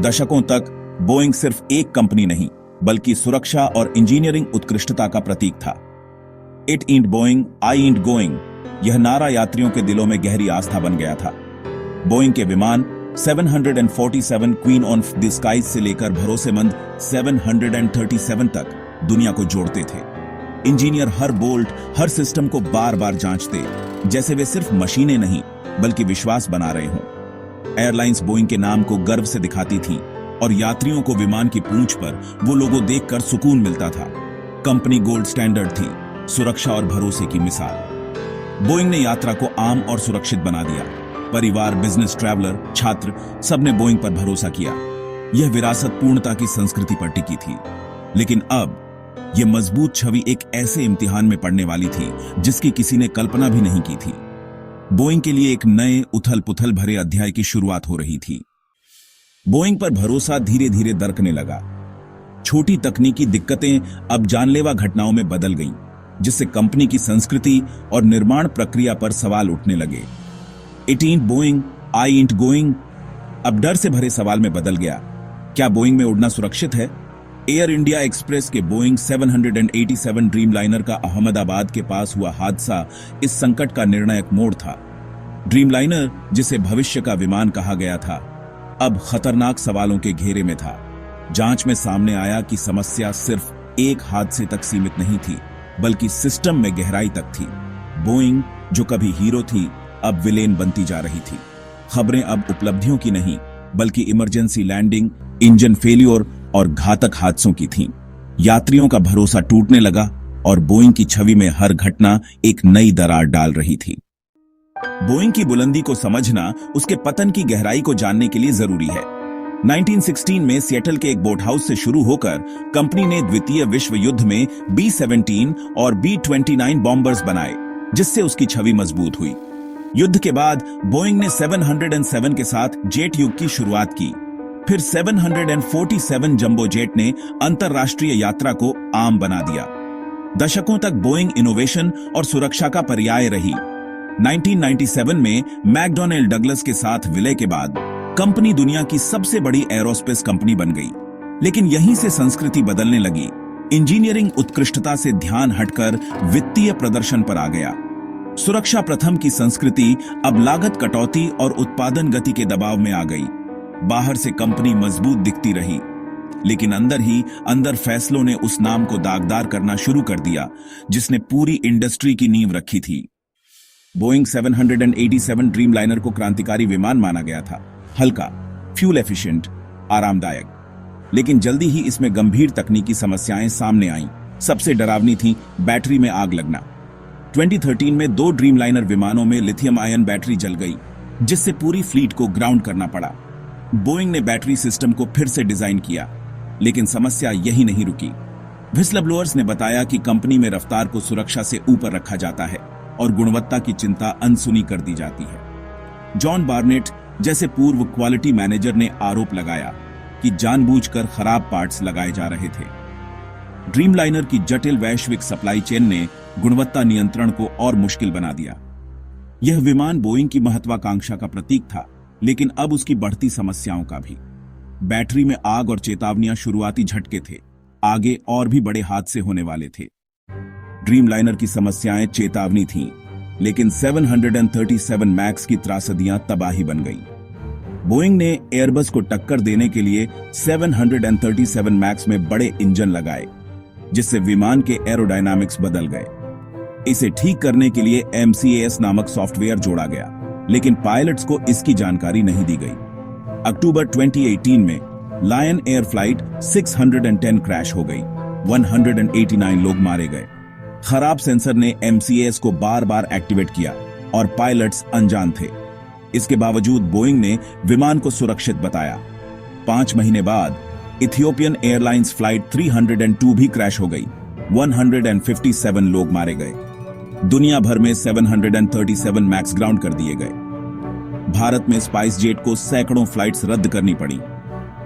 दशकों तक बोइंग सिर्फ एक कंपनी नहीं बल्कि सुरक्षा और इंजीनियरिंग उत्कृष्टता का प्रतीक था। It int Boeing, I int going, यह नारा यात्रियों के दिलों में गहरी आस्था बन गया था। बोइंग के विमान 747 क्वीन ऑफ द स्काईज से लेकर भरोसेमंद 737 तक दुनिया को जोड़ते थे। इंजीनियर हर बोल्ट, हर सिस्टम को बार बार जांचते, जैसे वे सिर्फ मशीनें नहीं बल्कि विश्वास बना रहे हों। एयरलाइंस बोइंग के नाम को गर्व से दिखाती थी और यात्रियों को विमान की पूंछ पर वो लोगो देखकर सुकून मिलता था। कंपनी गोल्ड स्टैंडर्ड थी, सुरक्षा और भरोसे की मिसाल। बोइंग ने यात्रा को आम और सुरक्षित बना दिया। परिवार, बिजनेस, ट्रैवलर, छात्र, सबने बोइंग पर भरोसा किया। यह विरासत पूर्णता की संस्कृति पर टिकी थी। लेकिन अब यह मजबूत छवि एक ऐसे इम्तिहान में पड़ने वाली थी जिसकी किसी ने कल्पना भी नहीं की थी। बोइंग के लिए एक नए उथल पुथल भरे अध्याय की शुरुआत हो रही थी। बोइंग पर भरोसा धीरे धीरे दरकने लगा। छोटी तकनीकी दिक्कतें अब जानलेवा घटनाओं में बदल गईं, जिससे कंपनी की संस्कृति और निर्माण प्रक्रिया पर सवाल उठने लगे। It int Boeing, I int going अब डर से भरे सवाल में बदल गया। क्या बोइंग में उड़ना सुरक्षित है? एयर इंडिया एक्सप्रेस के बोइंग 787 ड्रीमलाइनर का अहमदाबाद के पास हुआ हादसा इस संकट का निर्णायक मोड़ था। ड्रीमलाइनर, जिसे भविष्य का विमान कहा गया था, अब खतरनाक सवालों के घेरे में था। जांच में सामने आया कि समस्या सिर्फ एक हादसे तक सीमित नहीं थी बल्कि सिस्टम में गहराई तक थी। बोइंग, जो कभी हीरो थी, अब विलेन बनती जा रही थी। खबरें अब उपलब्धियों की नहीं बल्कि इमरजेंसी लैंडिंग, इंजन फेलियर और घातक हादसों की थीं। यात्रियों का भरोसा टूटने लगा और बोइंग की छवि में हर घटना एक नई दरार डाल रही थी। बोइंग की बुलंदी को समझना उसके पतन की गहराई को जानने के लिए जरूरी है। 1916 में सिएटल के एक बोट हाउस से शुरू होकर कंपनी ने द्वितीय विश्व युद्ध में B-17 और B-29 बॉम्बर्स बनाए, जिससे उसकी छवि मजबूत हुई। युद्ध के बाद बोइंग ने 707 के साथ जेट युग की शुरुआत की। फिर 747 जंबो जेट ने अंतरराष्ट्रीय यात्रा को आम बना दिया। दशकों तक बोइंग इनोवेशन और सुरक्षा का पर्याय रही। 1997 में मैकडॉनेल डगलस के साथ विलय के बाद कंपनी दुनिया की सबसे बड़ी एरोस्पेस कंपनी बन गई। लेकिन यहीं से संस्कृति बदलने लगी। इंजीनियरिंग उत्कृष्टता से ध्यान हटकर वित्तीय प्रदर्शन पर आ गया। सुरक्षा प्रथम की संस्कृति अब लागत कटौती और उत्पादन गति के दबाव में आ गई। बाहर से कंपनी मजबूत दिखती रही, लेकिन अंदर ही अंदर फैसलों ने उस नाम को दागदार करना शुरू कर दिया जिसने पूरी इंडस्ट्री की नींव रखी थी। बोइंग 787 ड्रीमलाइनर को क्रांतिकारी विमान माना गया था। हल्का, फ्यूल एफिशिएंट, आरामदायक। लेकिन जल्दी ही इसमें गंभीर तकनीकी समस्याएं सामने आईं। सबसे डरावनी थी बैटरी में आग लगना। 2013 में 2 ड्रीमलाइनर विमानों में लिथियम आयन बैटरी जल गई, जिससे पूरी फ्लीट को ग्राउंड करना पड़ा। बोइंग ने बैटरी सिस्टम को फिर से डिजाइन किया, लेकिन समस्या यही नहीं रुकी। व्हिस्लर ब्लोअर्स ने बताया कि कंपनी में रफ्तार को सुरक्षा से ऊपर रखा जाता है और गुणवत्ता की चिंता अनसुनी कर दी जाती है। जॉन बार्नेट जैसे पूर्व क्वालिटी मैनेजर ने आरोप लगाया कि जानबूझकर खराब पार्ट्स लगाए जा रहे थे। ड्रीमलाइनर की जटिल वैश्विक सप्लाई चेन ने गुणवत्ता नियंत्रण को और मुश्किल बना दिया। यह विमान बोइंग की महत्वाकांक्षा का प्रतीक था, लेकिन अब उसकी बढ़ती समस्याओं का भी। बैटरी में आग और चेतावनियां शुरुआती झटके थे, आगे और भी बड़े हादसे होने वाले थे। ड्रीमलाइनर की समस्याएं चेतावनी थीं, लेकिन 737 मैक्स की त्रासदियां तबाही बन गईं। बोइंग ने एयरबस को टक्कर देने के लिए 737 मैक्स में बड़े इंजन लगाए, जिससे विमान के एरोडायनामिक्स बदल गए। इसे ठीक करने के लिए MCAS नामक सॉफ्टवेयर जोड़ा गया, लेकिन पायलट्स को इसकी जानकारी नहीं दी गई। अक्टूबर 2018 में लायन एयर फ्लाइट 610 क्रैश हो गई। 189 लोग मारे गए। खराब सेंसर ने MCAS को बार बार एक्टिवेट किया और पायलट्स अनजान थे। इसके बावजूद बोइंग ने विमान को सुरक्षित बताया। 5 महीने बाद इथियोपियन एयरलाइंस फ्लाइट 302 भी क्रैश हो गई। 157 लोग मारे गए। दुनिया भर में 737 मैक्स ग्राउंड कर दिए गए। भारत में स्पाइस जेट को सैकड़ों फ्लाइट्स रद्द करनी पड़ी।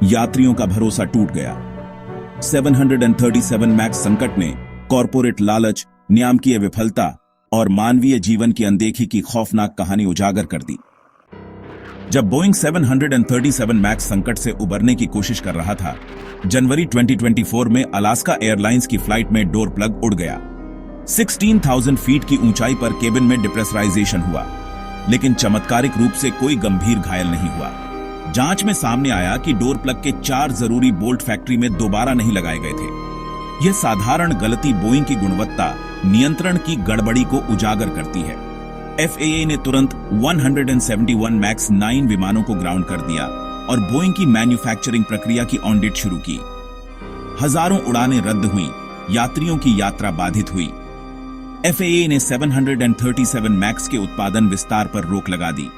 यात्रियों का भरोसा टूट गया। 737 मैक्स संकट ने कॉरपोरेट लालच, नियामकीय विफलता और मानवीय जीवन की अनदेखी की खौफनाक कहानी उजागर कर दी। जब बोइंग 737 मैक्स संकट से उबरने की कोशिश कर रहा था, जनवरी 2024 में अलास्का एयरलाइंस की फ्लाइट में डोर प्लग उड़ गया। 16,000 फीट की ऊंचाई पर केबिन में डिप्रेशराइजेशन हुआ, लेकिन चमत्कारिक रूप से कोई गंभीर घायल नहीं हुआ। जांच में सामने आया कि डोर प्लग के 4 जरूरी बोल्ट फैक्ट्री में दोबारा नहीं लगाए गए थे। यह साधारण गलती बोइंग की गुणवत्ता नियंत्रण की गड़बड़ी को उजागर करती है। FAA ने तुरंत 171 मैक्स 9 विमानों को ग्राउंड कर दिया और बोइंग की मैन्युफैक्चरिंग प्रक्रिया की ऑडिट शुरू की। हजारों उड़ानें रद्द हुई, यात्रियों की यात्रा बाधित हुई। FAA ने 737 मैक्स के उत्पादन विस्तार पर रोक लगा दी।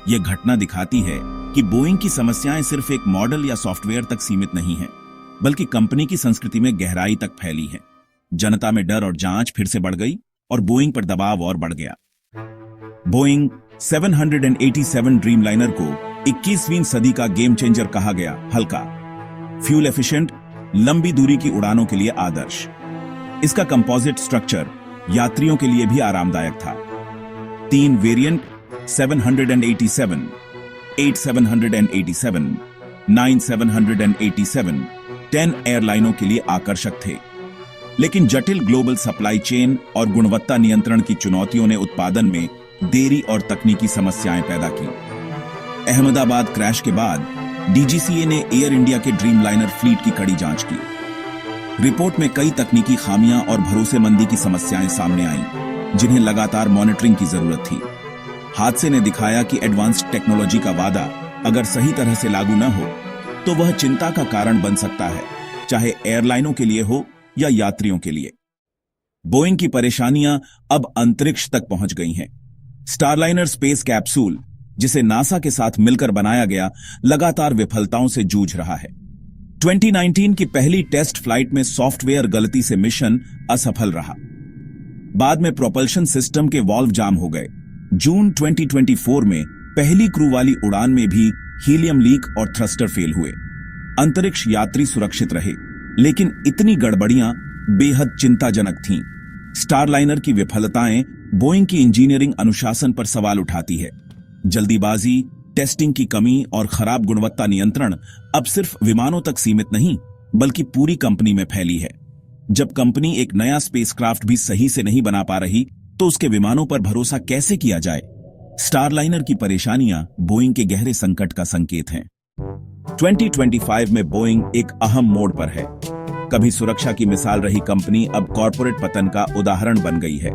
यह घटना दिखाती है कि बोइंग की समस्याएं सिर्फ एक मॉडल या सॉफ्टवेयर तक सीमित नहीं हैं, बल्कि कंपनी की संस्कृति में गहराई तक फैली है। जनता में डर और जांच फिर से बढ़ गई और बोइंग पर दबाव और बढ़ गया। बोइंग 787 ड्रीमलाइनर को 21वीं सदी का गेम चेंजर कहा गया। हल्का, फ्यूल एफिशिएंट, लंबी दूरी की उड़ानों के लिए आदर्श। इसका कंपोजिट स्ट्रक्चर यात्रियों के लिए भी आरामदायक था। 3 वेरिएंट 787, 8787, 9787, 10 एयरलाइनों के लिए आकर्षक थे, लेकिन जटिल ग्लोबल सप्लाई चेन और गुणवत्ता नियंत्रण की चुनौतियों ने उत्पादन में देरी और तकनीकी समस्याएं पैदा की। अहमदाबाद क्रैश के बाद DGCA ने एयर इंडिया के ड्रीमलाइनर फ्लीट की कड़ी जांच की। रिपोर्ट में कई तकनीकी खामियां और भरोसेमंदी की समस्याएं सामने आईं, जिन्हें लगातार मॉनिटरिंग की जरूरत थी। हादसे ने दिखाया कि एडवांस्ड टेक्नोलॉजी का वादा अगर सही तरह से लागू न हो तो वह चिंता का कारण बन सकता है, चाहे एयरलाइनों के लिए हो या यात्रियों के लिए। बोइंग की परेशानियां अब अंतरिक्ष तक पहुंच गई हैं। स्टारलाइनर स्पेस कैप्सूल, जिसे नासा के साथ मिलकर बनाया गया, लगातार विफलताओं से जूझ रहा है। 2019 की पहली टेस्ट फ्लाइट में सॉफ्टवेयर गलती से मिशन असफल रहा। बाद में प्रोपल्शन सिस्टम के वाल्व जाम हो गए। जून 2024 में पहली क्रू वाली उड़ान में भी हीलियम लीक और थ्रस्टर फेल हुए। अंतरिक्ष यात्री सुरक्षित रहे, लेकिन इतनी गड़बड़ियां बेहद चिंताजनक थीं। स्टारलाइनर की विफलताएं बोइंग की इंजीनियरिंग अनुशासन पर सवाल उठाती है। जल्दीबाजी, टेस्टिंग की कमी और खराब गुणवत्ता नियंत्रण अब सिर्फ विमानों तक सीमित नहीं, बल्कि पूरी कंपनी में फैली है। जब कंपनी एक नया स्पेसक्राफ्ट भी सही से नहीं बना पा रही, तो उसके विमानों पर भरोसा कैसे किया जाए? स्टारलाइनर की परेशानियां बोइंग के गहरे संकट का संकेत हैं। 2025 में बोइंग एक अहम मोड़ पर है। कभी सुरक्षा की मिसाल रही कंपनी अब कॉर्पोरेट पतन का उदाहरण बन गई है।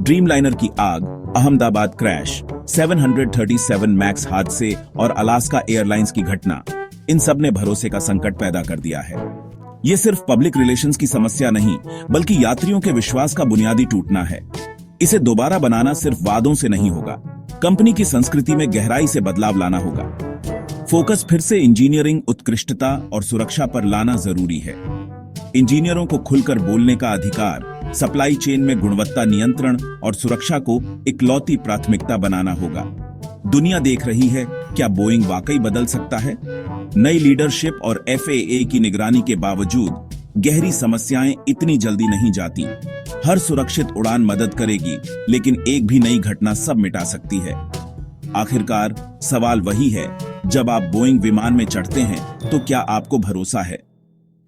ड्रीमलाइनर की आग, अहमदाबाद क्रैश, 737 मैक्स हादसे और अलास्का एयरलाइंस की घटना, इन सब ने भरोसे का संकट पैदा कर दिया है। ये सिर्फ पब्लिक रिलेशंस की समस्या नहीं, बल्कि यात्रियों के विश्वास का बुनियादी टूटना है। इसे दोबारा बनाना सिर्फ वादों से नहीं होगा, कंपनी की संस्कृति में गहराई से बदलाव लाना होगा। फोकस फिर से इंजीनियरिंग, उत्कृष्टता और सुरक्षा पर लाना जरूरी है। इंजीनियरों को खुलकर बोलने का अधिकार, सप्लाई चेन में गुणवत्ता नियंत्रण और सुरक्षा को इकलौती प्राथमिकता बनाना होगा। दुनिया देख रही है, क्या बोइंग वाकई बदल सकता है? नई लीडरशिप और FAA की निगरानी के बावजूद गहरी समस्याएं इतनी जल्दी नहीं जाती। हर सुरक्षित उड़ान मदद करेगी, लेकिन एक भी नई घटना सब मिटा सकती है। आखिरकार सवाल वही है, जब आप बोइंग विमान में चढ़ते हैं तो क्या आपको भरोसा है?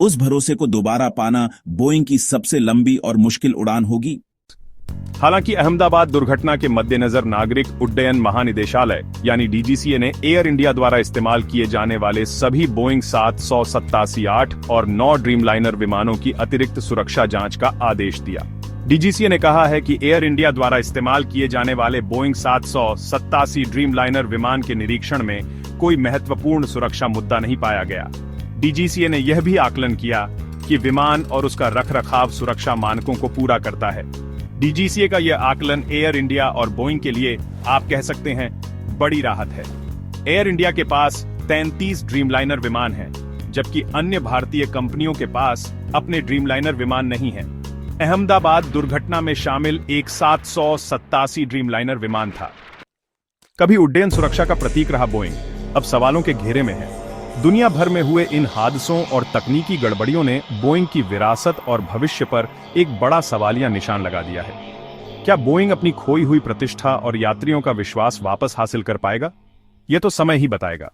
उस भरोसे को दोबारा पाना बोइंग की सबसे लंबी और मुश्किल उड़ान होगी। हालांकि अहमदाबाद दुर्घटना के मद्देनजर नागरिक उड्डयन महानिदेशालय यानी DGCA ने एयर इंडिया द्वारा इस्तेमाल किए जाने वाले सभी बोइंग 787-8 और 9 ड्रीमलाइनर विमानों की अतिरिक्त सुरक्षा जांच का आदेश दिया। DGCA ने कहा है कि एयर इंडिया द्वारा इस्तेमाल किए जाने वाले बोइंग 787 ड्रीमलाइनर विमान के निरीक्षण में कोई महत्वपूर्ण सुरक्षा मुद्दा नहीं पाया गया। DGCA ने यह भी आकलन किया कि विमान और उसका रखरखाव सुरक्षा मानकों को पूरा करता है। DGCA का यह आकलन एयर इंडिया और बोइंग के लिए, आप कह सकते हैं, बड़ी राहत है। एयर इंडिया के पास 33 ड्रीमलाइनर विमान हैं, जबकि अन्य भारतीय कंपनियों के पास अपने ड्रीमलाइनर विमान नहीं हैं। अहमदाबाद दुर्घटना में शामिल एक 787 ड्रीमलाइनर विमान था। कभी उड्डयन सुरक्षा का प्रतीक रहा बोइंग, अब सवालों के घेरे में है। दुनिया भर में हुए इन हादसों और तकनीकी गड़बड़ियों ने बोइंग की विरासत और भविष्य पर एक बड़ा सवालिया निशान लगा दिया है। क्या बोइंग अपनी खोई हुई प्रतिष्ठा और यात्रियों का विश्वास वापस हासिल कर पाएगा? ये तो समय ही बताएगा।